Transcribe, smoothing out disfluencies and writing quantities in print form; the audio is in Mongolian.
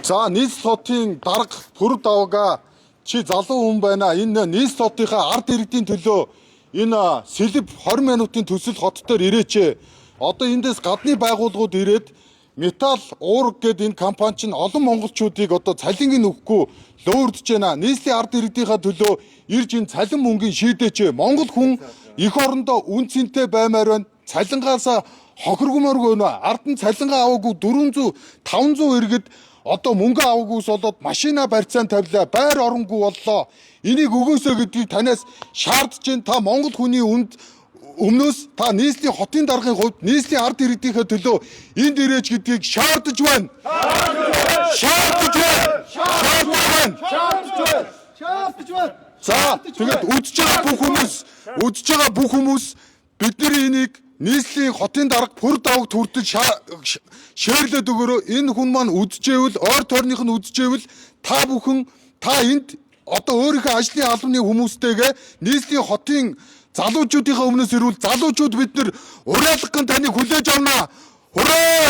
За нийслэл хотын дарга Пүрэв давга чи залуу хүн байна. Энэ нийслэл хотынхаа ард иргэдийн төлөө энэ сэлб 20 минутын төсөл хот дээр ирээч. Одоо эндээс гадны байгууллагууд ирээд металл уург гэдэг энэ компани чинь олон монголчуудыг одоо цалингийн өгөхгүй лөөрдөж байна. Нийслэлийн ард иргэдийнхаа төлөө ирж энэ цалин мөнгөний шийдээч. Монгол хүн эх орондоо үн цэнтэй баймаар байна. Цалингаасаа хохиргомоор байна. Ард нь цалингаа аваагүй 400 500 иргэд одоо мөнгө аваагүйс болоод машина барьцаан тавилаа, байр оронгүй боллоо. Энийг өгөөсэй гэдгийг танаас шаардж байна. Та монгол хүний өмнөөс та нийслэлийн хотын даргын хувьд нийслэлийн ард иргэдийнхээ төлөө энд ирээч гэдгийг шаардж байна. Шаардж байна. За тэгээд үдж байгаа бүх хүмүүс бидний энийг нийслэлийн хотын дарга Пүрэв давга төртөл шеэрлээд өгөөрөө. Энэ хүн маань үдчихэвэл ойр тойрных нь үдчихэвэл та бүхэн та энд одоо өөрийнхөө ажлын албаны хүмүүстэйгээ нийслэлийн хотын залуучуудынхаа өмнөөс ирвэл залуучууд бид нар уриалгын таныг хүлээж авнаа. Хүрээ!